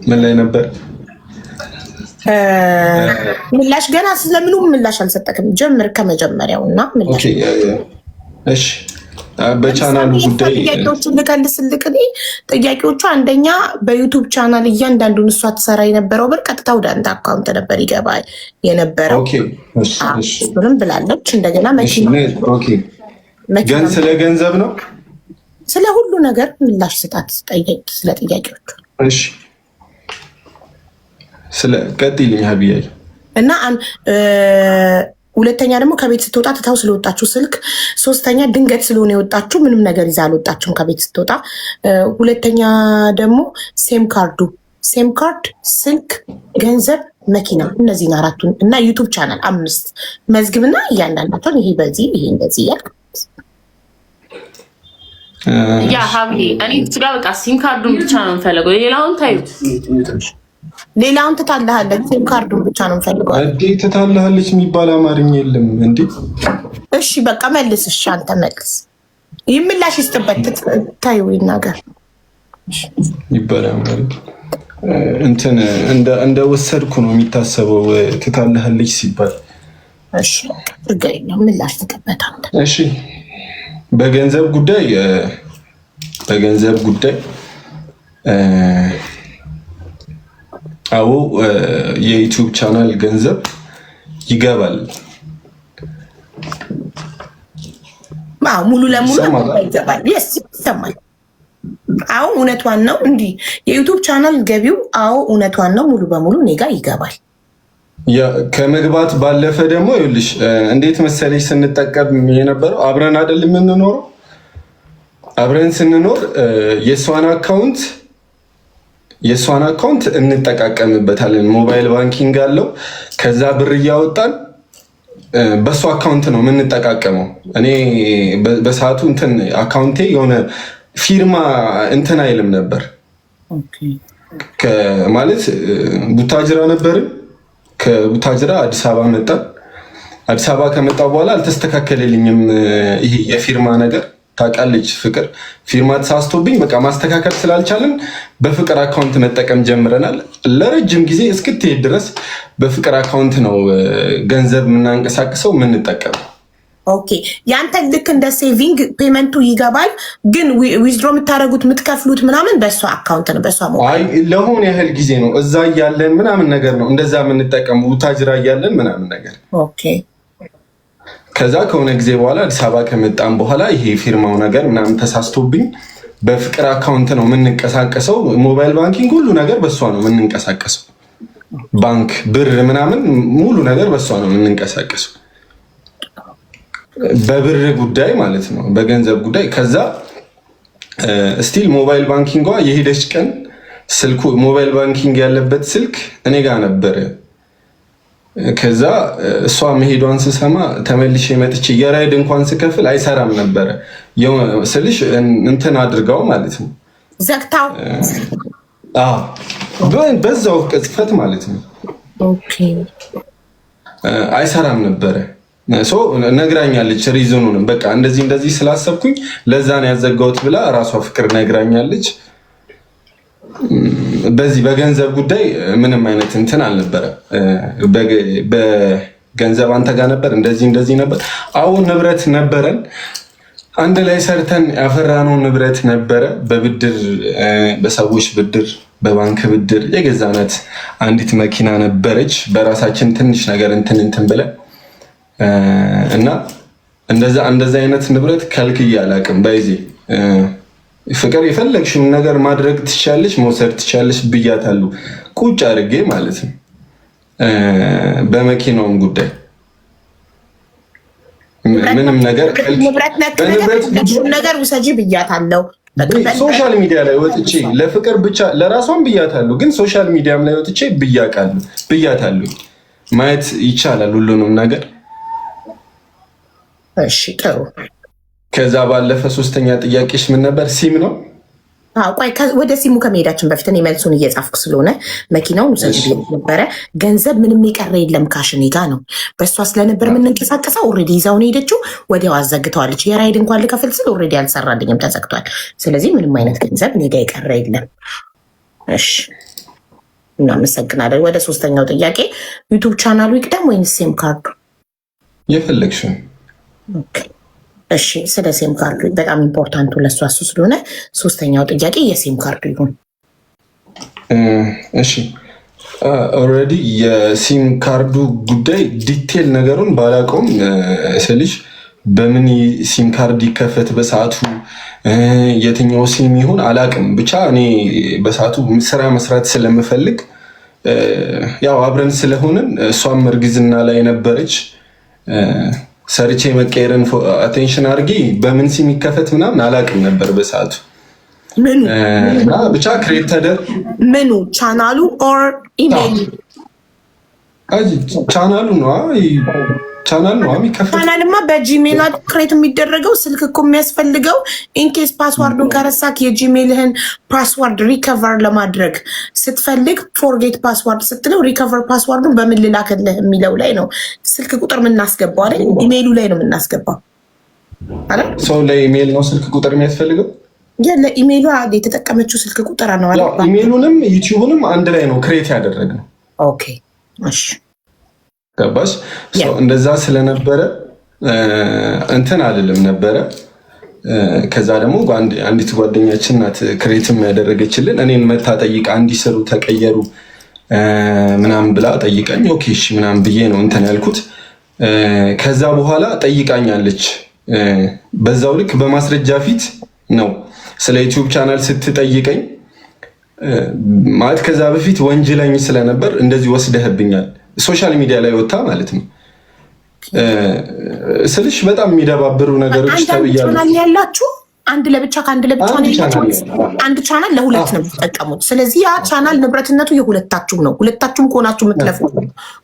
ምን ላይ ነበር? ምላሽ ገና ስለምኑ ምላሽ አልሰጠክም። ጀምር ከመጀመሪያው እና ምላሽ። እሺ በቻናሉ ጉዳይ ጥያቄዎችን ልቀልስልክ። ጥያቄዎቹ አንደኛ በዩቱብ ቻናል እያንዳንዱን እሷ ትሰራ የነበረው ብር ቀጥታ ወደ አንተ አካውንት ነበር ይገባ የነበረው። እሱንም ብላለች። እንደገና ግን ስለ ገንዘብ ነው ስለ ሁሉ ነገር ምላሽ ስጣት። ስለ ጥያቄዎቹ እሺ ስለ ቀጥይልኝ ሀቢያይ እና ሁለተኛ ደግሞ ከቤት ስትወጣ ትታው ስለወጣችሁ ስልክ፣ ሶስተኛ ድንገት ስለሆነ የወጣችሁ ምንም ነገር ይዛ አልወጣችሁም ከቤት ስትወጣ። ሁለተኛ ደግሞ ሴም ካርድ፣ ስልክ፣ ገንዘብ፣ መኪና፣ እነዚህን አራቱን እና ዩቱብ ቻናል 5 መዝግብና እያንዳንዳቸውን ይሄ በዚህ ይሄ እንደዚህ እያልክ ያ ሀብዬ እኔ ስጋ በቃ ሲም ካርዱን ብቻ ነው የምፈልገው። ሌላውን ታዩት። ሌላውን ትታለሃለች። ሲም ካርዱን ብቻ ነው የምፈልገው። እንዴ ትታለሃለች የሚባል አማርኛ የለም እንዴ? እሺ በቃ መልስ። እሺ አንተ መልስ። ይምላሽ ይስጥበት። ታዩ ይናገር ይባል አማርኛ እንትን እንደ ወሰድኩ ነው የሚታሰበው ትታለሃለች ሲባል። እሺ እርግጠኛ ምላሽ ትቀበታ አንተ። እሺ በገንዘብ ጉዳይ አዎ የዩቲዩብ ቻናል ገንዘብ ይገባል። ሙሉ ለሙሉ ይገባል። ይሰማል። አዎ እውነቷን ነው። እንዲህ የዩቲዩብ ቻናል ገቢው አዎ እውነቷን ነው። ሙሉ በሙሉ እኔ ጋር ይገባል። ከመግባት ባለፈ ደግሞ ይኸውልሽ እንዴት መሰለሽ ስንጠቀም የነበረው አብረን አይደል የምንኖረው። አብረን ስንኖር የእሷን አካውንት እንጠቃቀምበታለን። ሞባይል ባንኪንግ አለው። ከዛ ብር እያወጣን በእሱ አካውንት ነው የምንጠቃቀመው። እኔ በሰዓቱ እንትን አካውንቴ የሆነ ፊርማ እንትን አይልም ነበር ማለት ቡታጅራ ነበርን። ከቡታጅራ አዲስ አበባ መጣን። አዲስ አበባ ከመጣ በኋላ አልተስተካከለልኝም ይሄ የፊርማ ነገር ታውቃለች ፍቅር። ፊርማ ተሳስቶብኝ በቃ ማስተካከል ስላልቻለን በፍቅር አካውንት መጠቀም ጀምረናል። ለረጅም ጊዜ እስክትሄድ ድረስ በፍቅር አካውንት ነው ገንዘብ የምናንቀሳቅሰው የምንጠቀመው። ኦኬ ያንተ ልክ እንደ ሴቪንግ ፔመንቱ ይገባል፣ ግን ዊዝድሮ የምታደርጉት የምትከፍሉት ምናምን በእሷ አካውንት ነው። በእሷ ለሆነ ያህል ጊዜ ነው እዛ እያለን ምናምን ነገር ነው እንደዛ የምንጠቀመው ቡታጅራ እያለን ምናምን ነገር። ኦኬ ከዛ ከሆነ ጊዜ በኋላ አዲስ አበባ ከመጣም በኋላ ይሄ ፊርማው ነገር ምናምን ተሳስቶብኝ በፍቅር አካውንት ነው የምንንቀሳቀሰው። ሞባይል ባንኪንግ ሁሉ ነገር በእሷ ነው የምንንቀሳቀሰው። ባንክ ብር ምናምን ሙሉ ነገር በእሷ ነው የምንንቀሳቀሰው። በብር ጉዳይ ማለት ነው፣ በገንዘብ ጉዳይ። ከዛ ስቲል ሞባይል ባንኪንጓ የሄደች ቀን ስልኩ ሞባይል ባንኪንግ ያለበት ስልክ እኔ ጋር ነበረ። ከዛ እሷ መሄዷን ስሰማ ተመልሼ መጥቼ የራይድ እንኳን ስከፍል አይሰራም ነበረ ስልሽ እንትን አድርጋው ማለት ነው ዘግታው በዛው ቅጽፈት ማለት ነው አይሰራም ነበረ። ነግራኛለች ሪዝኑንም በቃ እንደዚህ ስላሰብኩኝ ለዛ ነው ያዘጋሁት ብላ እራሷ ፍቅር ነግራኛለች። በዚህ በገንዘብ ጉዳይ ምንም አይነት እንትን አልነበረ። በገንዘብ አንተ ጋር ነበር እንደዚህ ነበር። አሁን ንብረት ነበረን አንድ ላይ ሰርተን ያፈራነው ንብረት ነበረ። በብድር በሰዎች ብድር በባንክ ብድር የገዛናት አንዲት መኪና ነበረች። በራሳችን ትንሽ ነገር እንትን ብለን እና እንደዛ አይነት ንብረት ከልክዬ አላውቅም። በይዜ ፍቅር የፈለግሽውን ነገር ማድረግ ትችያለሽ፣ መውሰድ ትችያለሽ ብያታለሁ። ቁጭ አድርጌ ማለት ነው። በመኪናውም ጉዳይ ምንም ነገር ነገር ውሰጂ ብያታለሁ። ሶሻል ሚዲያ ላይ ወጥቼ ለፍቅር ብቻ ለራሷን ብያታለሁ፣ ግን ሶሻል ሚዲያም ላይ ወጥቼ ብያታለሁ። ማየት ይቻላል ሁሉንም ነገር። እሺ ጥሩ። ከዛ ባለፈ ሶስተኛ ጥያቄሽ ምን ነበር? ሲም ነው? ቆይ ወደ ሲሙ ከመሄዳችን በፊት እኔ መልሱን እየጻፍኩ ስለሆነ መኪናውን ውሰጂ ነበረ። ገንዘብ ምንም የቀረ የለም ካሽ እኔ ጋ ነው። በእሷ ስለነበር የምንንቀሳቀሰው ኦልሬዲ ይዛው ነው ሄደችው። ወዲያው አዘግተዋለች። የራይድ እንኳን ልከፍል ስል ኦልሬዲ አልሰራልኝም፣ ተዘግቷል። ስለዚህ ምንም አይነት ገንዘብ እኔ ጋ የቀረ የለም። እሺ እናመሰግናለን። ወደ ሶስተኛው ጥያቄ ዩቱብ ቻናሉ ይቅደም ወይንስ ሴም ካርዱ? የፈለግሽው። እሺ፣ ስለ ሴም ካርዱ በጣም ኢምፖርታንቱ ለሷ እሱ ስለሆነ ሶስተኛው ጥያቄ የሴም ካርዱ ይሁን። እሺ፣ ኦልሬዲ የሲም ካርዱ ጉዳይ ዲቴል ነገሩን ባላውቀውም ስልሽ በምን ሲም ካርድ ይከፈት በሰዓቱ የትኛው ሲም ይሁን አላውቅም። ብቻ እኔ በሰዓቱ ስራ መስራት ስለምፈልግ ያው አብረን ስለሆንን እሷም እርግዝና ላይ ነበረች። ሰርቼ መቀየርን አቴንሽን አድርጊ በምን ሲም ይከፈት ምናምን አላውቅም ነበር በሰዓቱ። ብቻ ክሬት ተደር ምኑ ቻናሉ ኦር ኢሜይል? ቻናሉ ነው ቻናል ነው የሚከፈት። ቻናልማ በጂሜል ክሬት የሚደረገው ስልክ እኮ የሚያስፈልገው ኢንኬስ ፓስዋርዱን ከረሳክ የጂሜልህን ፓስዋርድ ሪከቨር ለማድረግ ስትፈልግ ፎርጌት ፓስዋርድ ስትለው ሪከቨር ፓስዋርዱን በምን ልላክልህ የሚለው ላይ ነው ስልክ ቁጥር የምናስገባው አይደል? ኢሜይሉ ላይ ነው የምናስገባው አይደል? ሰው ለኢሜይል ነው ስልክ ቁጥር የሚያስፈልገው። ለኢሜይሉ የተጠቀመችው ስልክ ቁጥር ነው አይደል? ኢሜይሉንም ዩቲዩብንም አንድ ላይ ነው ክሬት ያደረግነው። ኦኬ እሺ ገባሽ? እንደዛ ስለነበረ እንትን አይደለም ነበረ። ከዛ ደግሞ አንዲት ጓደኛችን ናት ክሬትም ያደረገችልን። እኔን መታ ጠይቃ እንዲሰሩ ተቀየሩ ምናምን ብላ ጠይቀኝ፣ ኦኬ እሺ ምናምን ብዬ ነው እንትን ያልኩት። ከዛ በኋላ ጠይቃኛለች። በዛው ልክ በማስረጃ ፊት ነው ስለ ዩቲዩብ ቻናል ስትጠይቀኝ ማለት ከዛ በፊት ወንጀለኝ ስለነበር እንደዚህ ወስደህብኛል ሶሻል ሚዲያ ላይ ወጣ ማለት ነው ስልሽ በጣም የሚደባብሩ ነገሮች ተብያለሁ። ቻናል ያላችሁ አንድ ለብቻ ከአንድ ለብቻ ነው ያላችሁ። አንድ ቻናል ለሁለት ነው የምትጠቀሙት። ስለዚህ ያ ቻናል ንብረትነቱ የሁለታችሁም ነው። ሁለታችሁም ከሆናችሁ የምትለፉት፣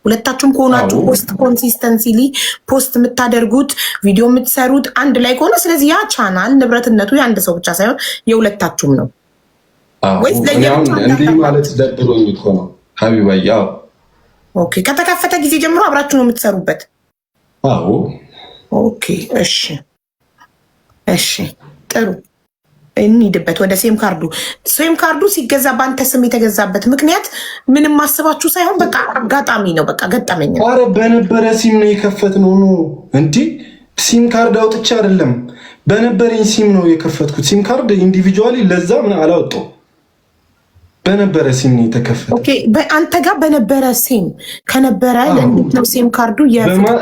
ሁለታችሁም ከሆናችሁ ፖስት ኮንሲስተንሲሊ ፖስት የምታደርጉት ቪዲዮ የምትሰሩት አንድ ላይ ከሆነ ስለዚህ ያ ቻናል ንብረትነቱ የአንድ ሰው ብቻ ሳይሆን የሁለታችሁም ነው። ወይስ እንዲህ ማለት ደብሮኝ እኮ ነው ሀቢባዬ። ኦኬ፣ ከተከፈተ ጊዜ ጀምሮ አብራችሁ ነው የምትሰሩበት? አዎ። ኦኬ፣ እሺ፣ እሺ፣ ጥሩ። እንሂድበት ወደ ሴም ካርዱ። ሴም ካርዱ ሲገዛ በአንተ ስም የተገዛበት ምክንያት ምንም ማስባችሁ ሳይሆን በቃ አጋጣሚ ነው፣ በቃ ገጠመኝ። ኧረ በነበረ ሲም ነው የከፈትነው። ነው እንዴ? ሲም ካርድ አውጥቼ አይደለም፣ በነበረኝ ሲም ነው የከፈትኩት። ሲም ካርድ ኢንዲቪጁዋሊ ለዛ ምን አላወጣው፣ በነበረ ሲም ነው የተከፈተው። ኦኬ፣ አንተ ጋር በነበረ ሲም ከነበረ ለእንዴት ሲም ካርዱ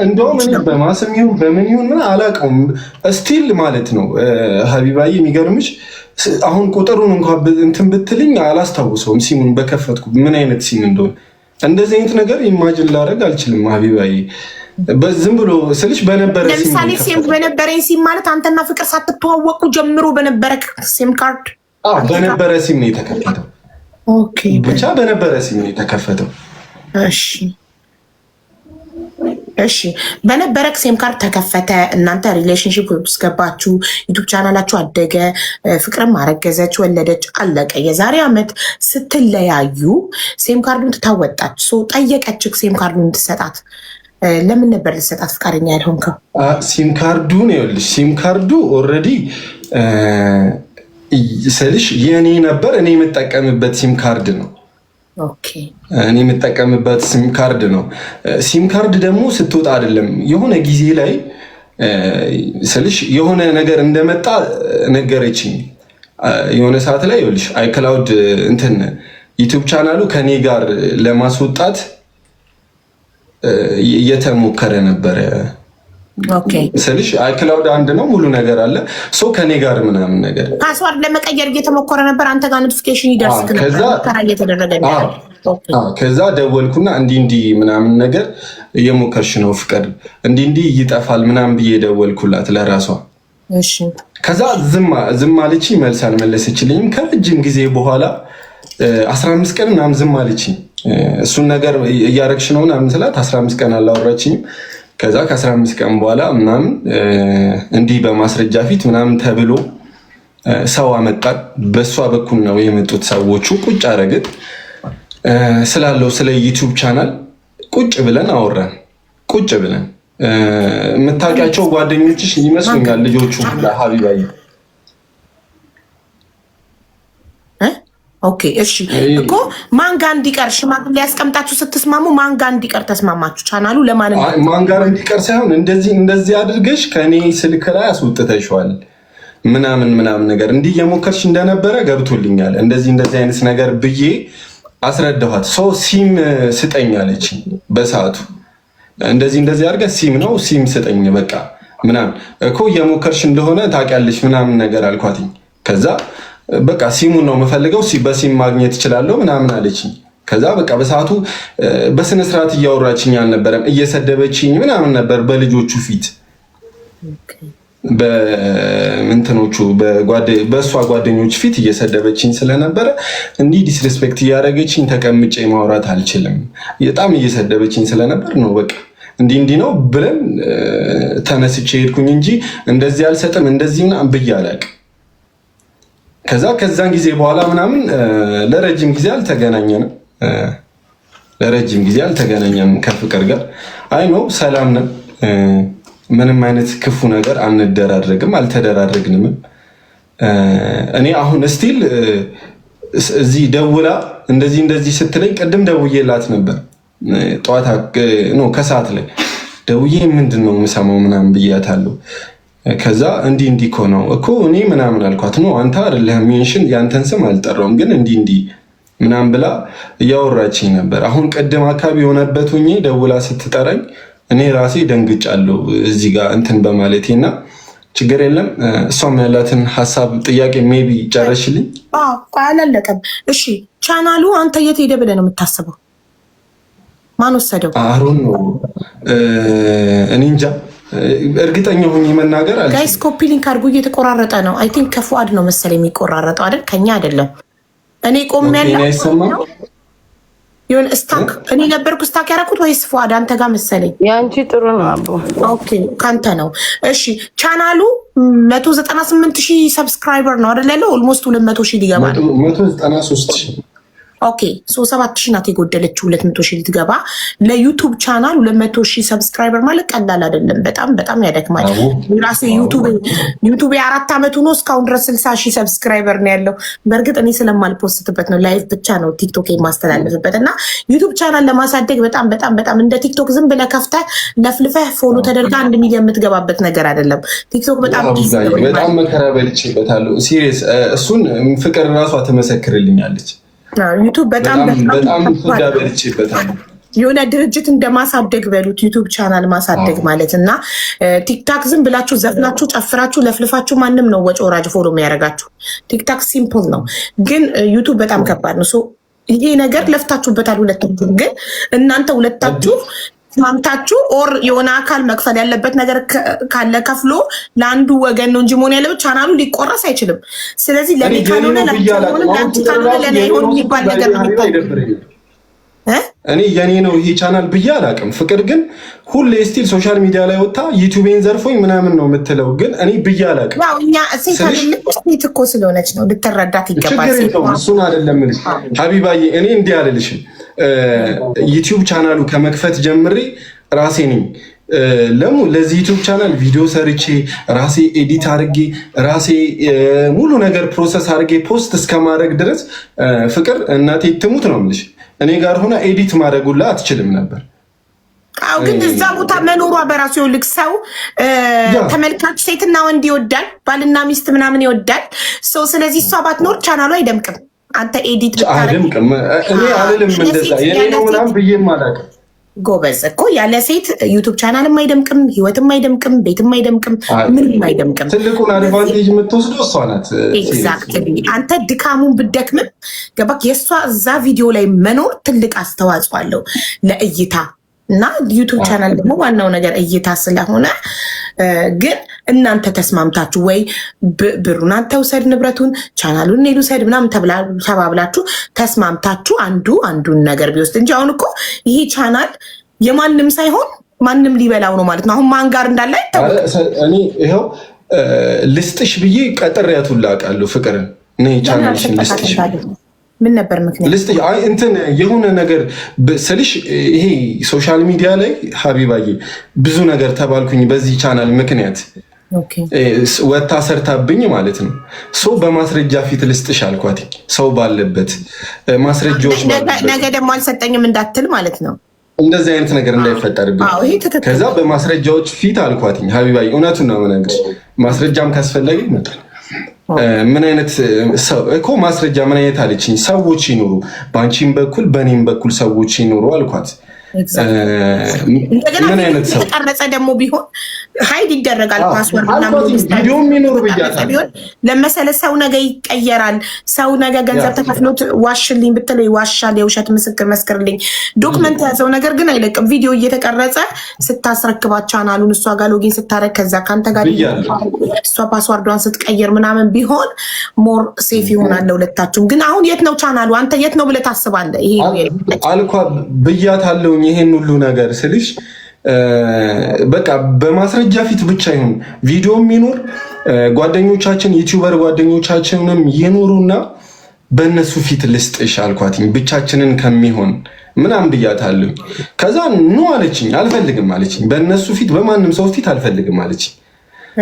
እንደውም በማስም ይሁን በምን ይሁን ምን አላውቀውም። ስቲል ማለት ነው ሀቢባዬ፣ የሚገርምሽ አሁን ቁጥሩን እንኳን እንትን ብትልኝ አላስታውሰውም ሲሙን በከፈትኩ ምን አይነት ሲም እንደሆነ። እንደዚህ አይነት ነገር ኢማጅን ላደርግ አልችልም ሀቢባዬ። ዝም ብሎ ስልሽ በነበረ ሲም ለምሳሌ ሲም በነበረኝ ሲም ማለት አንተና ፍቅር ሳትተዋወቁ ጀምሮ በነበረ ሲም ካርድ በነበረ ሲም ነው የተከፈተው። ኦኬ፣ ብቻ በነበረ ሲም ነው የተከፈተው። እሺ፣ እሺ፣ በነበረ ሲም ካርድ ተከፈተ። እናንተ ሪሌሽንሺፕ ውስጥ ገባችሁ፣ ዩቲዩብ ቻናላችሁ አደገ፣ ፍቅርም አረገዘች፣ ወለደች፣ አለቀ። የዛሬ ዓመት ስትለያዩ ሲም ካርዱን ትታወጣች። ጠየቀችክ ሲም ካርዱን እንድትሰጣት። ለምን ነበር ልትሰጣት ፈቃደኛ ያልሆንከው? ሲም ካርዱን ይኸውልሽ፣ ሲም ካርዱ ኦልሬዲ ስልሽ የኔ ነበር። እኔ የምጠቀምበት ሲም ካርድ ነው። እኔ የምጠቀምበት ሲም ካርድ ነው። ሲም ካርድ ደግሞ ስትወጣ አይደለም የሆነ ጊዜ ላይ ስልሽ የሆነ ነገር እንደመጣ ነገረችኝ። የሆነ ሰዓት ላይ ይኸውልሽ አይክላውድ እንትን ዩቲዩብ ቻናሉ ከኔ ጋር ለማስወጣት እየተሞከረ ነበረ። ስልሽ አይክላውድ አንድ ነው፣ ሙሉ ነገር አለ። ሰው ከኔ ጋር ምናምን ነገር ፓስዋርድ ለመቀየር እየተሞከረ ነበር። አንተ ጋር ኖቲፊኬሽን ይደርስክ ነበር እየተደረገ ነበር። ከዛ ደወልኩና እንዲህ ምናምን ነገር እየሞከርሽ ነው ፍቅር፣ እንዲህ ይጠፋል ምናምን ብዬ ደወልኩላት ለራሷ። እሺ፣ ከዛ ዝም አለችኝ፣ መልስ አልመለሰችልኝም። ከረጅም ጊዜ በኋላ 15 ቀን ምናምን ዝም አለችኝ። እሱን ነገር እያረግሽ ነው ምናምን ስላት 15 ቀን አላወራችኝም። ከዛ ከ15 ቀን በኋላ ምናምን እንዲህ በማስረጃ ፊት ምናምን ተብሎ ሰው አመጣን። በእሷ በኩል ነው የመጡት ሰዎቹ። ቁጭ አረግን፣ ስላለው ስለ ዩቲዩብ ቻናል ቁጭ ብለን አወራን። ቁጭ ብለን የምታውቂያቸው ጓደኞችሽ ይመስሉኛል ልጆቹ ሀቢባዬ ኦኬ እሺ እኮ ማን ጋር እንዲቀር ሽማግሌ ያስቀምጣችሁ ስትስማሙ ማን ጋር እንዲቀር ተስማማችሁ? ቻናሉ ለማን ማን ጋር እንዲቀር ሳይሆን እንደዚህ አድርገሽ ከኔ ስልክ ላይ አስወጥተሽዋል ምናምን ነገር እንዲህ የሞከርሽ እንደነበረ ገብቶልኛል። እንደዚህ አይነት ነገር ብዬ አስረዳኋት። ሰው ሲም ስጠኝ አለች በሰዓቱ። እንደዚህ አድርገህ ሲም ነው ሲም ስጠኝ በቃ ምናምን እኮ የሞከርሽ እንደሆነ ታውቂያለሽ ምናምን ነገር አልኳትኝ። ከዛ በቃ ሲሙን ነው የምፈልገው በሲም ማግኘት እችላለሁ ምናምን አለችኝ። ከዛ በቃ በሰዓቱ በስነ ስርዓት እያወራችኝ አልነበረም፣ እየሰደበችኝ ምናምን ነበር በልጆቹ ፊት በእንትኖቹ በእሷ ጓደኞች ፊት እየሰደበችኝ ስለነበረ እንዲህ ዲስሪስፔክት እያደረገችኝ ተቀምጬ ማውራት አልችልም። በጣም እየሰደበችኝ ስለነበር ነው በቃ እንዲህ ነው ብለን ተነስቼ ሄድኩኝ እንጂ እንደዚህ አልሰጥም እንደዚህ ምናምን ብዬ አላውቅም። ከዛን ጊዜ በኋላ ምናምን ለረጅም ጊዜ አልተገናኘንም ከፍቅር ጋር። አይ ነው ሰላም ነን፣ ምንም አይነት ክፉ ነገር አንደራረግም፣ አልተደራረግንም። እኔ አሁን ስቲል እዚህ ደውላ እንደዚህ ስትለኝ ቅድም ደውዬላት ነበር ጠዋት ከሰዓት ላይ ደውዬ ምንድን ነው የምሰማው ምናምን ብያታለሁ። ከዛ እንዲህ እኮ ነው እኮ እኔ ምናምን አልኳት። ነው አንተ አይደለህም ሜንሽን ያንተን ስም አልጠራውም ግን እንዲህ ምናምን ብላ እያወራችኝ ነበር። አሁን ቅድም አካባቢ የሆነበት ሆኜ ደውላ ስትጠራኝ እኔ ራሴ ደንግጫለሁ እዚህ ጋር እንትን በማለቴ እና ችግር የለም። እሷም ያላትን ሀሳብ ጥያቄ ሜቢ ጨረሽልኝ። አላለቀም። እሺ ቻናሉ አንተ የት ሄደ ብለህ ነው የምታስበው? ማን ወሰደው? አሁን ነው እኔ እንጃ እርግጠኛ ሆኜ መናገር አልችልም። ጋይስ ኮፒ ሊንክ አድርጉ። እየተቆራረጠ ነው። አይ ቲንክ ከፉአድ ነው መሰለኝ የሚቆራረጠው አይደል? ከኛ አይደለም። እኔ ቆም ያለው የሆነ ስታክ እኔ ነበርኩ ስታክ ያደረኩት ወይስ ፉአድ አንተ ጋር መሰለኝ? ያንቺ ጥሩ ነው አቦ። ኦኬ ካንተ ነው። እሺ ቻናሉ 198,000 ሰብስክራይበር ነው አይደል ያለው? ኦልሞስት 200,000 ሊገባ ነው። 193,000 ኦኬ 7,000 ናት የጎደለችው 200,000 ልትገባ። ለዩቱብ ቻናል 200,000 ሰብስክራይበር ማለት ቀላል አይደለም። በጣም ያደክማል። ራሱ ዩቱብ 4 ዓመቱ ነው እስካሁን ድረስ 60,000 ሰብስክራይበር ነው ያለው። በእርግጥ እኔ ስለማልፖስትበት ነው ላይቭ ብቻ ነው ቲክቶክ የማስተላለፍበት እና ዩቱብ ቻናል ለማሳደግ በጣም እንደ ቲክቶክ ዝም ብለህ ከፍተህ ለፍልፈህ ፎሎ ተደርጋ 1 ሚሊዮን የምትገባበት ነገር አይደለም። ቲክቶክ በጣም መከራ በልቼበታለሁ። ሲሪየስ እሱን ፍቅር ራሷ ትመሰክርልኛለች። ዩቱብ በጣም የሆነ ድርጅት እንደማሳደግ በሉት ዩቱብ ቻናል ማሳደግ ማለት እና ቲክታክ ዝም ብላችሁ ዘፍናችሁ ጨፍራችሁ ለፍልፋችሁ ማንም ነው ወጪ ወራጅ ፎሎ የሚያደርጋችሁ። ቲክታክ ሲምፕል ነው፣ ግን ዩቱብ በጣም ከባድ ነው። ይሄ ነገር ለፍታችሁበታል ሁለታችሁ። ግን እናንተ ሁለታችሁ ማምታችሁ ኦር የሆነ አካል መክፈል ያለበት ነገር ካለ ከፍሎ ለአንዱ ወገን ነው እንጂ መሆን ያለበት ቻናሉ ሊቆረስ አይችልም። ስለዚህ ለኔ ካልሆነ ለአንቺ ካልሆነ ለኔ አይሆን የሚባል ነገር ነው። እኔ የኔ ነው ይሄ ቻናል ብዬ አላውቅም። ፍቅር ግን ሁሌ ስቲል ሶሻል ሚዲያ ላይ ወጣ ዩቲዩብን ዘርፎኝ ምናምን ነው የምትለው፣ ግን እኔ ብዬ አላውቅም። ያው እኛ ሴት እኮ ስለሆነች ነው ልትረዳት ይገባል። ችግር የለውም እሱን አይደለም እልሽ ሀቢባዬ። እኔ እንዲህ አልልሽም። ዩቲዩብ ቻናሉ ከመክፈት ጀምሬ ራሴ ነኝ ለዚህ ዩቲዩብ ቻናል ቪዲዮ ሰርቼ ራሴ ኤዲት አድርጌ ራሴ ሙሉ ነገር ፕሮሰስ አድርጌ ፖስት እስከማድረግ ድረስ ፍቅር እናቴ ትሙት ነው የምልሽ እኔ ጋር ሆና ኤዲት ማድረጉላ አትችልም ነበር። አዎ ግን እዛ ቦታ መኖሯ በራሱ ይልቅ ሰው ተመልካች ሴትና ወንድ ይወዳል፣ ባልና ሚስት ምናምን ይወዳል። ስለዚህ እሷ ባትኖር ቻናሉ አይደምቅም። አንተ ኤዲት አይደምቅም። እኔ አልልም እንደዛ የኔ ነው ምናምን ብዬም አላውቅም። ጎበዝ እኮ ያለ ሴት ዩቱብ ቻናልም አይደምቅም፣ ህይወትም አይደምቅም፣ ቤትም አይደምቅም፣ ምንም አይደምቅም። ትልቁን አድቫንቴጅ የምትወስደው እሷ ናት። ኤግዛክትሊ አንተ ድካሙን ብደክምም ገባክ። የእሷ እዛ ቪዲዮ ላይ መኖር ትልቅ አስተዋጽኦ አለው ለእይታ እና ዩቱብ ቻናል ደግሞ ዋናው ነገር እይታ ስለሆነ ግን እናንተ ተስማምታችሁ ወይ ብሩን አንተ ውሰድ ንብረቱን ቻናሉን እኔ ልውሰድ ምናምን ተባብላችሁ ተስማምታችሁ አንዱን ነገር ቢወስድ እንጂ አሁን እኮ ይሄ ቻናል የማንም ሳይሆን ማንም ሊበላው ነው ማለት ነው። አሁን ማን ጋር እንዳለ እኔ ይኸው ልስጥሽ ብዬ ቀጥሬያት ሁላ አውቃለሁ። ፍቅርን እኔ ቻናልሽን ልስጥሽ ምን ነበር ምክንያት እንትን የሆነ ነገር ስልሽ ይሄ ሶሻል ሚዲያ ላይ ሀቢባዬ ብዙ ነገር ተባልኩኝ በዚህ ቻናል ምክንያት ወታ ሰርታብኝ ማለት ነው። ሰው በማስረጃ ፊት ልስጥሽ አልኳት። ሰው ባለበት ማስረጃዎች ነገ ደግሞ አልሰጠኝም እንዳትል ማለት ነው። እንደዚህ አይነት ነገር እንዳይፈጠርብኝ ከዛ በማስረጃዎች ፊት አልኳትኝ። ሀቢባይ እውነቱን ነው የምነግርሽ። ማስረጃም ካስፈለገ ይመጣል። ምን አይነት ሰው እኮ ማስረጃ ምን አይነት አለችኝ። ሰዎች ይኑሩ፣ በአንቺም በኩል በእኔም በኩል ሰዎች ይኑሩ አልኳት። እንደገና የተቀረጸ ደግሞ ቢሆን ሀይድ ይደረጋል። ፓስወርድ ቪዲዮ የሚኖር ብያታል ለመሰለ ሰው ነገ ይቀየራል። ሰው ነገ ገንዘብ ተከፍሎት ዋሽልኝ ብትለው ይዋሻል። የውሸት ምስክር መስክርልኝ ዶክመንት ያዘው ነገር ግን አይለቅም። ቪዲዮ እየተቀረጸ ስታስረክባት ቻናሉን እሷ ጋር ሎጊን ስታረግ ከዛ ከአንተ ጋር እሷ ፓስወርዷን ስትቀየር ምናምን ቢሆን ሞር ሴፍ ይሆናል ለሁለታችሁም። ግን አሁን የት ነው ቻናሉ? አንተ የት ነው ብለህ ታስባለህ? ይሄ አልኳ ብያታለሁ። ይሄን ሁሉ ነገር ስልሽ በቃ በማስረጃ ፊት ብቻ ይሁን። ቪዲዮም ይኑር፣ ጓደኞቻችን ዩቲዩበር ጓደኞቻችንም ይኑሩና በእነሱ ፊት ልስጥሽ አልኳትኝ። ብቻችንን ከሚሆን ምናምን ብያታለሁ። ከዛ ኑ አለችኝ። አልፈልግም አለችኝ። በእነሱ ፊት በማንም ሰው ፊት አልፈልግም አለችኝ።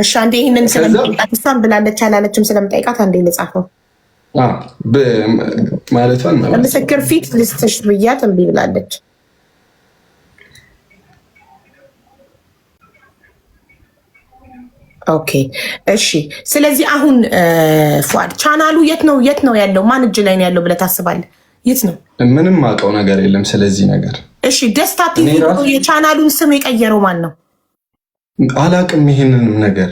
እሺ አንዴ ይሄንን ስለምጠይቃት እሷን ብላለች አላለችም ስለምጠይቃት አንዴ ልጻፈው ማለቷን ምስክር ፊት ልስጥሽ ብያት እምቢ ብላለች። ኦኬ እሺ። ስለዚህ አሁን ፏድ ቻናሉ የት ነው ያለው? ማን እጅ ላይ ነው ያለው ብለህ ታስባለህ? የት ነው? ምንም አውቀው ነገር የለም ስለዚህ ነገር። እሺ ደስታ ቲቪ የቻናሉን ስም የቀየረው ማን ነው? አላውቅም ይሄንንም ነገር።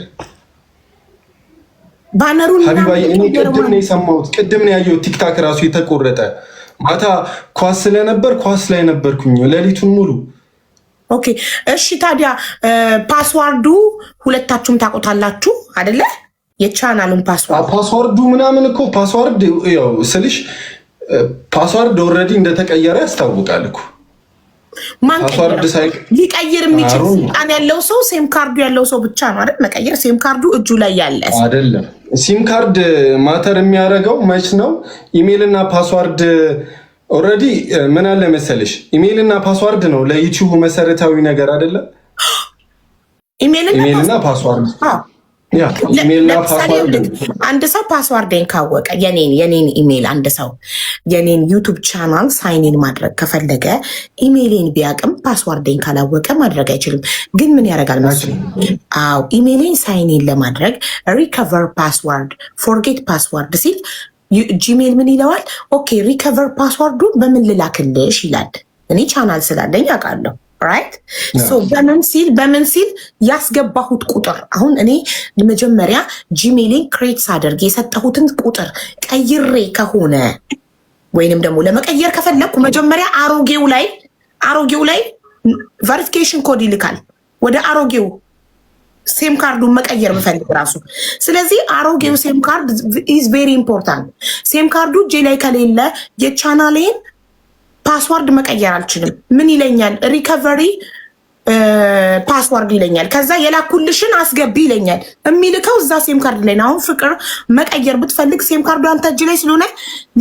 ባነሩን ሀቢባዬ እኔ ቅድም ነው የሰማሁት፣ ቅድም ነው ያየሁት። ቲክታክ ራሱ የተቆረጠ ማታ ኳስ ስለነበር ኳስ ላይ ነበርኩኝ ሌሊቱን ሙሉ። ኦኬ እሺ። ታዲያ ፓስዋርዱ ሁለታችሁም ታውቁታላችሁ አይደለ? የቻናሉን ፓስዋርዱ ምናምን እኮ ፓስዋርድ ያው ስልሽ ፓስዋርድ ኦልሬዲ እንደተቀየረ ያስታውቃል እኮ። ማን ሊቀይር የሚችል ስልጣን ያለው ሰው ሴም ካርዱ ያለው ሰው ብቻ ነው አይደል? መቀየር ሴም ካርዱ እጁ ላይ ያለ አይደለም። ሲም ካርድ ማተር የሚያደርገው መች ነው? ኢሜይል እና ፓስዋርድ ኦልሬዲ ምን አለ መሰለሽ፣ ኢሜይል እና ፓስዋርድ ነው ለዩቲዩብ መሰረታዊ ነገር አይደለም። ኢሜይል እና ፓስዋርድ አንድ ሰው ፓስዋርዴን ካወቀ የኔን ኢሜይል አንድ ሰው የኔን ዩቱብ ቻናል ሳይኒን ማድረግ ከፈለገ ኢሜይሌን ቢያቅም ፓስዋርዴን ካላወቀ ማድረግ አይችልም። ግን ምን ያደርጋል መሰለኝ? አዎ ኢሜይሌን ሳይኒን ለማድረግ ሪከቨር ፓስዋርድ ፎርጌት ፓስዋርድ ሲል ጂሜል ምን ይለዋል? ኦኬ ሪከቨር ፓስዋርዱን በምን ልላክልሽ ይላል። እኔ ቻናል ስላለኝ አውቃለሁ። ራይት ሶ በምን ሲል ያስገባሁት ቁጥር አሁን እኔ መጀመሪያ ጂሜይሌን ክሬት ሳደርግ የሰጠሁትን ቁጥር ቀይሬ ከሆነ ወይንም ደግሞ ለመቀየር ከፈለኩ መጀመሪያ አሮጌው ላይ ቬሪፊኬሽን ኮድ ይልካል ወደ አሮጌው ሴም ካርዱን መቀየር ብፈልግ ራሱ። ስለዚህ አሮጌው ሴም ካርድ ኢዝ ቬሪ ኢምፖርታንት። ሴም ካርዱ እጄ ላይ ከሌለ የቻናሌን ፓስዋርድ መቀየር አልችልም። ምን ይለኛል? ሪከቨሪ ፓስዋርድ ይለኛል። ከዛ የላኩልሽን አስገቢ ይለኛል። የሚልከው እዛ ሴም ካርድ ላይ ነው። አሁን ፍቅር መቀየር ብትፈልግ ሴም ካርዱ አንተ እጅ ላይ ስለሆነ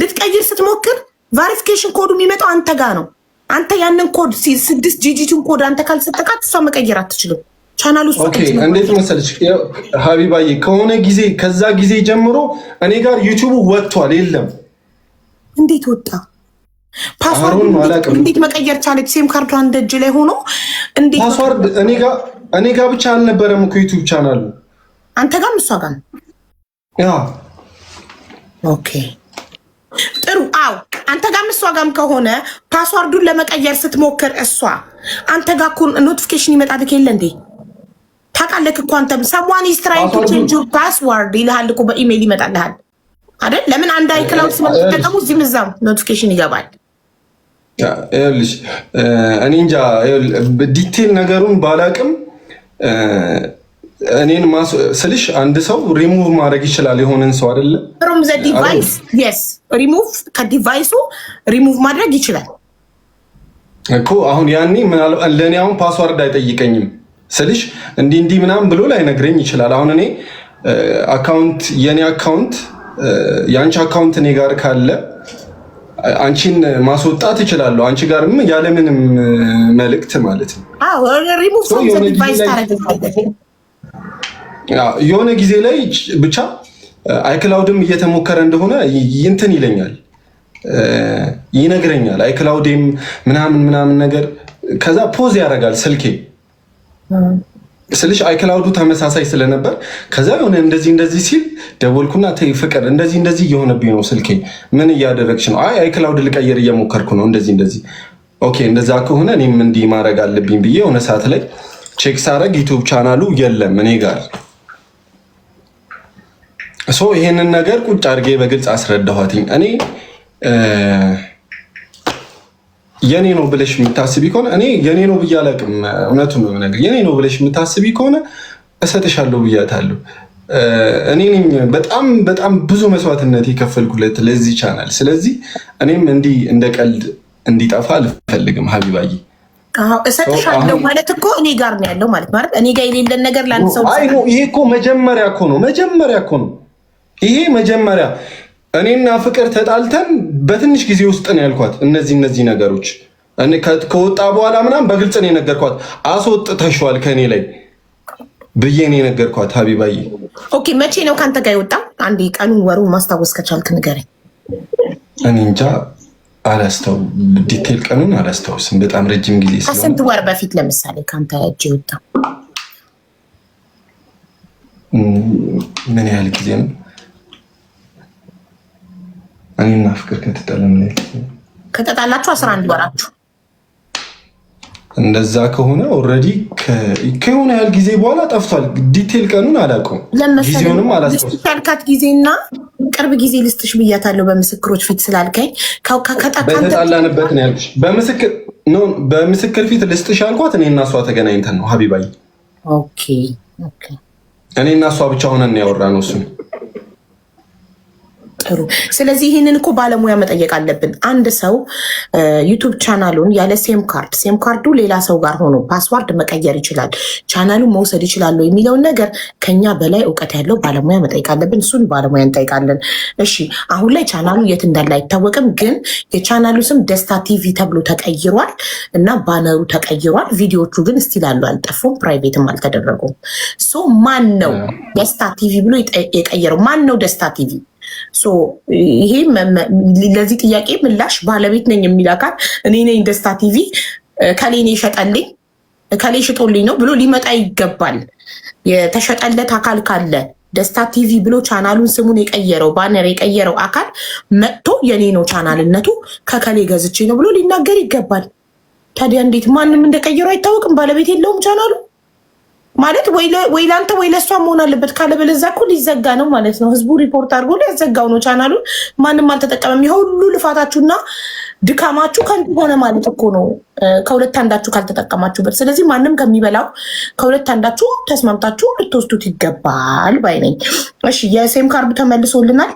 ልትቀይር ስትሞክር ቫሪፊኬሽን ኮዱ የሚመጣው አንተ ጋር ነው። አንተ ያንን ኮድ 6 ዲጂቱን ኮድ አንተ ካልሰጠቃት እሷ መቀየር አትችልም። ቻናሉ እንዴት መሰለሽ ሀቢባዬ፣ ከዛ ጊዜ ጀምሮ እኔ ጋር ዩቲዩብ ወጥቷል። የለም እንዴት ወጣ? ፓስዋርድ እንዴት መቀየር ቻለች? ሴም ካርዱ አንድ እጅ ላይ ሆኖ እንዴት ፓስዋርድ እኔ ጋር ብቻ አልነበረም እኮ ዩቲዩብ ቻናሉ አንተ ጋርም እሷ ጋር ያ። ኦኬ ጥሩ። አው አንተ ጋርም እሷ ጋርም ከሆነ ፓስዋርዱን ለመቀየር ስትሞክር እሷ አንተ ጋር እኮ ኖቲፊኬሽን ይመጣልክ የለ እንዴ? ታውቃለህ እኮ አንተም someone is trying to change your password ይልሃል እኮ በኢሜይል ይመጣልሃል አይደል? ለምን አንድ አይክላውድ ስለምትጠቀሙ እዚህም እዛም ኖቲፊኬሽን ይገባል። ይኸውልሽ እኔ እንጃ ዲቴል ነገሩን ባላቅም እኔን ስልሽ አንድ ሰው ሪሙቭ ማድረግ ይችላል የሆነን ሰው አይደለ? from the device yes remove ከዲቫይሱ ሪሙቭ ማድረግ ይችላል እኮ። አሁን ያኔ ለእኔ አሁን ፓስዋርድ አይጠይቀኝም ስልሽ እንዲህ ምናምን ብሎ ላይነግረኝ ይችላል። አሁን እኔ አካውንት የኔ አካውንት የአንቺ አካውንት እኔ ጋር ካለ አንቺን ማስወጣት እችላለሁ። አንቺ ጋርም ያለምንም መልእክት ማለት ነው። ሪሙቭ የሆነ ጊዜ ላይ ብቻ አይክላውድም እየተሞከረ እንደሆነ እንትን ይለኛል ይነግረኛል። አይክላውዴም ምናምን ነገር ከዛ ፖዝ ያደርጋል ስልኬ ስልሽ አይክላውዱ ተመሳሳይ ስለነበር ከዛ የሆነ እንደዚህ ሲል ደወልኩና ተይ ፍቅር እንደዚህ እየሆነብኝ ነው ስልኬ ምን እያደረግሽ ነው? አይ አይክላውድ ልቀየር እየሞከርኩ ነው እንደዚህ ኦኬ እንደዛ ከሆነ እኔም እንዲህ ማድረግ አለብኝ ብዬ የሆነ ሰዓት ላይ ቼክ ሳረግ ዩቲዩብ ቻናሉ የለም እኔ ጋር ይሄንን ነገር ቁጭ አድርጌ በግልጽ አስረዳኋትኝ። እኔ የኔ ነው ብለሽ የምታስቢ ከሆነ እኔ የኔ ነው ብዬ አላውቅም። እውነቱን ነው ነገር የኔ ነው ብለሽ የምታስቢ ከሆነ እሰጥሻለሁ ብያታለሁ። እኔ ነኝ በጣም ብዙ መስዋዕትነት የከፈልኩለት ለዚህ ቻናል። ስለዚህ እኔም እንዲህ እንደ ቀልድ እንዲጠፋ አልፈልግም። ሀቢባዬ እሰጥሻለሁ ማለት እኮ እኔ ጋር ነው ያለው ማለት እኔ ጋር የሌለን ነገር ለአንድ ሰው ይሄ እኮ መጀመሪያ እኮ ነው ይሄ መጀመሪያ እኔና ፍቅር ተጣልተን በትንሽ ጊዜ ውስጥ ነው ያልኳት እነዚህ ነገሮች ከወጣ በኋላ ምናምን በግልጽ ነው የነገርኳት። አስወጥተሽዋል ከኔ ላይ ብዬ ነው የነገርኳት ሀቢባዬ። ኦኬ መቼ ነው ካንተ ጋር የወጣ? አንዴ ቀኑን ወሩን ማስታወስ ከቻልክ ንገረኝ። እኔ እንጃ ዲቴል ቀኑን አላስታውስም። በጣም ረጅም ጊዜ ስለሆነ ከስንት ወር በፊት ለምሳሌ ካንተ እጅ የወጣ ምን ያህል ጊዜ ነው? እኔና ፍቅር ከተጣላችሁ 11 ወራችሁ እንደዛ ከሆነ ኦልሬዲ ከሆነ ያህል ጊዜ በኋላ ጠፍቷል። ዲቴል ቀኑን አላውቀውም፣ ጊዜውንም አላስታውስም። ካልካት ጊዜና ቅርብ ጊዜ ልስጥሽ ብያታለሁ በምስክሮች ፊት ስላልከኝ በተጣላንበት ነው ያልኩሽ። በምስክር ፊት ልስጥሽ ያልኳት እኔና እሷ ተገናኝተን ነው ሀቢባዬ። ኦኬ እኔና እሷ ብቻ ሆነን ያወራነው እሱን። ጥሩ። ስለዚህ ይህንን እኮ ባለሙያ መጠየቅ አለብን። አንድ ሰው ዩቱብ ቻናሉን ያለ ሴም ካርዱ ሌላ ሰው ጋር ሆኖ ፓስዋርድ መቀየር ይችላል፣ ቻናሉን መውሰድ ይችላሉ የሚለውን ነገር ከኛ በላይ እውቀት ያለው ባለሙያ መጠየቅ አለብን። እሱን ባለሙያ እንጠይቃለን። እሺ፣ አሁን ላይ ቻናሉ የት እንዳለ አይታወቅም፣ ግን የቻናሉ ስም ደስታ ቲቪ ተብሎ ተቀይሯል እና ባነሩ ተቀይሯል። ቪዲዮቹ ግን ስቲል አሉ፣ አልጠፉም፣ ፕራይቬትም አልተደረጉም። ማን ነው ደስታ ቲቪ ብሎ የቀየረው? ማን ነው ደስታ ቲቪ? ይሄ ለዚህ ጥያቄ ምላሽ ባለቤት ነኝ የሚል አካል እኔ ነኝ ደስታ ቲቪ ከሌኔ ሸጠልኝ ከሌ ሽጦልኝ ነው ብሎ ሊመጣ ይገባል። የተሸጠለት አካል ካለ ደስታ ቲቪ ብሎ ቻናሉን ስሙን የቀየረው ባነር የቀየረው አካል መጥቶ የኔ ነው ቻናልነቱ ከከሌ ገዝቼ ነው ብሎ ሊናገር ይገባል። ታዲያ እንዴት ማንም እንደቀየረው አይታወቅም? ባለቤት የለውም ቻናሉ ማለት ወይ ለአንተ ወይ ለእሷ መሆን አለበት። ካለበለዚያ እኮ ሊዘጋ ነው ማለት ነው። ህዝቡ ሪፖርት አድርጎ ሊያዘጋው ነው ቻናሉን። ማንም አልተጠቀመም። የሁሉ ልፋታችሁና ድካማችሁ ከንቱ ሆነ ማለት እኮ ነው፣ ከሁለት አንዳችሁ ካልተጠቀማችሁበት። ስለዚህ ማንም ከሚበላው ከሁለት አንዳችሁ ተስማምታችሁ ልትወስዱት ይገባል ባይ ነኝ። እሺ፣ የሴም ካርዱ ተመልሶልናል፣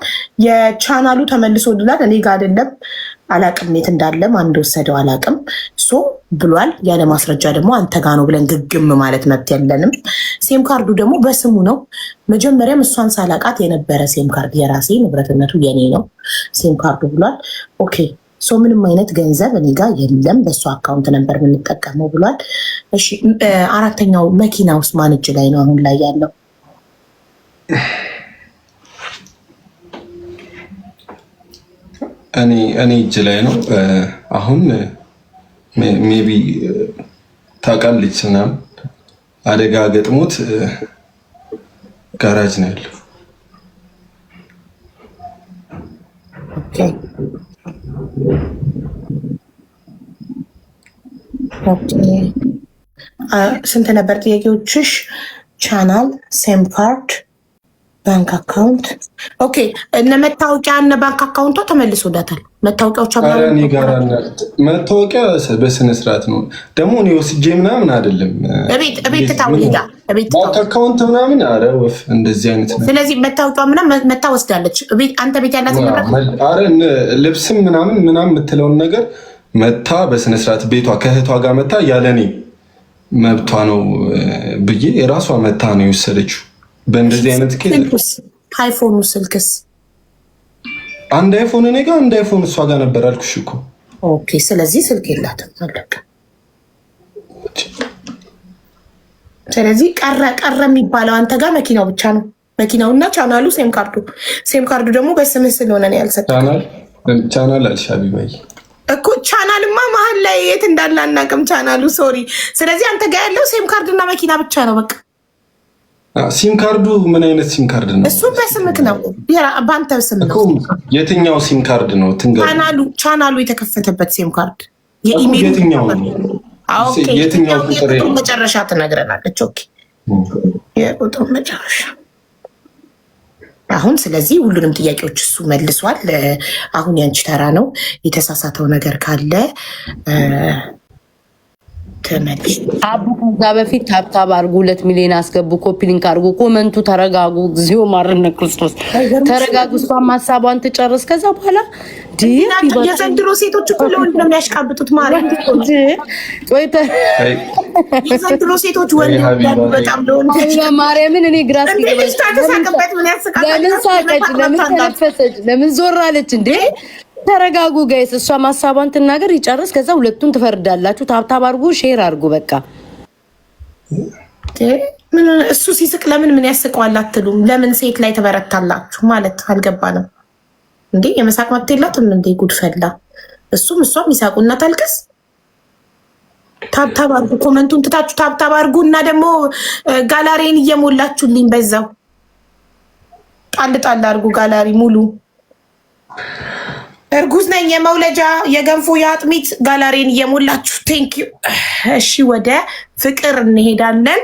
የቻናሉ ተመልሶልናል። እኔ ጋር አይደለም፣ አላቅም የት እንዳለ ማን እንደወሰደው አላቅም ብሏል። ያለ ማስረጃ ደግሞ አንተ ጋ ነው ብለን ግግም ማለት መብት የለንም። ሴም ካርዱ ደግሞ በስሙ ነው። መጀመሪያም እሷን ሳላቃት የነበረ ሴም ካርድ የራሴ ንብረትነቱ የኔ ነው ሴም ካርዱ ብሏል። ኦኬ ምንም አይነት ገንዘብ እኔ ጋ የለም፣ በእሱ አካውንት ነበር የምንጠቀመው ብሏል። እሺ፣ አራተኛው መኪና ውስጥ ማን እጅ ላይ ነው አሁን ላይ ያለው? እኔ እጅ ላይ ነው አሁን። ሜቢ ታውቃለች ምናምን አደጋ ገጥሞት ጋራጅ ነው ያለው። ስንት ነበር ጥያቄዎችሽ? ቻናል፣ ሴም ካርድ፣ ባንክ አካውንት። ኦኬ፣ እነ መታወቂያ እነ ባንክ አካውንቷ ተመልሶላታል። መታወቂያዎች መታወቂያ በስነ ስርዓት ነው ደግሞ እኔ ወስጄ ምናምን አይደለም። እቤት ታውልዳ ባንክ አካውንት ምናምን ኧረ ወፍ እንደዚህ አይነት ነው። ስለዚህ መታወቂያ ምናምን መታ ወስዳለች። አንተ ቤት ያላት ኧረ ልብስም ምናምን የምትለውን ነገር መታ በስነ ስርዓት ቤቷ ከእህቷ ጋር መታ ያለኔ መብቷ ነው ብዬ የራሷ መታ ነው የወሰደችው። በእንደዚህ አይነት ኬዝ አይፎኑ ስልክስ? አንድ አይፎን እኔ ጋር አንድ አይፎን እሷ ጋር ነበር አልኩሽ እኮ። ኦኬ፣ ስለዚህ ስልክ የላትም አለቀ። ስለዚህ ቀረ የሚባለው አንተ ጋር መኪናው ብቻ ነው። መኪናውና ቻናሉ ሴም ካርዱ ደግሞ በስምህ ስለሆነ ነው ያልሰጠው። ቻናል አልሻቢ ባይ እኮ ቻናልማ መሀል ላይ የት እንዳለ አናውቅም ቻናሉ። ሶሪ። ስለዚህ አንተ ጋር ያለው ሴም ካርድ እና መኪና ብቻ ነው በቃ። ሲም ካርዱ ምን አይነት ሲም ካርድ ነው? እሱ በስምክ ነው፣ በአንተ ስም ነው። የትኛው ሲም ካርድ ነው? ቻናሉ የተከፈተበት ሲም ካርድ የትኛው ነው? የትኛው ቁጥር መጨረሻ ትነግረናለች። ኦኬ የቁጥር መጨረሻ አሁን። ስለዚህ ሁሉንም ጥያቄዎች እሱ መልሷል። አሁን ያንቺ ተራ ነው። የተሳሳተው ነገር ካለ ተመልሽ። አቡ ከዛ በፊት ታብታብ አርጉ፣ 2 ሚሊዮን አስገቡ፣ ኮፒ ሊንክ አርጉ፣ ኮመንቱ ተረጋጉ። እግዚኦ ማረነ ክርስቶስ ተረጋጉ። እሷም ሀሳቧን ትጨርስ። ከዛ በኋላ የዘንድሮ ሴቶች እኮ ለወንድ ነው የሚያሽቃብጡት። የዘንድሮ ሴቶች ወንድ በጣም ለወንድ ማርያምን እኔ ግራ ለምን ሳቀች? ለምን ተነፈሰች? ለምን ዞር አለች እንዴ? ተረጋጉ ጋይስ። እሷ ሀሳቧን ትናገር ይጨርስ። ከዛ ሁለቱን ትፈርዳላችሁ። ታብታብ አርጉ፣ ሼር አርጉ። በቃ እሱ ሲስቅ ለምን ምን ያስቀዋል አትሉም? ለምን ሴት ላይ ተበረታላችሁ ማለት አልገባንም እንዴ? የመሳቅ መብት የላትም እንዴ? ጉድፈላ። እሷም ይሳቁና ታልቅስ። ታብታብ አርጉ፣ ኮመንቱን ትታችሁ ታብታብ አርጉ እና ደግሞ ጋላሪን እየሞላችሁልኝ በዛው ጣል አርጉ። ጋላሪ ሙሉ እርጉዝ ነኝ የመውለጃ የገንፎ የአጥሚት ጋላሪን እየሞላችሁ ቴንኪዩ። እሺ ወደ ፍቅር እንሄዳለን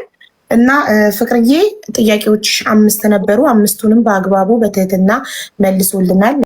እና ፍቅርዬ ጥያቄዎች 5 ነበሩ። 5ቱንም በአግባቡ በትህትና መልሶልናል።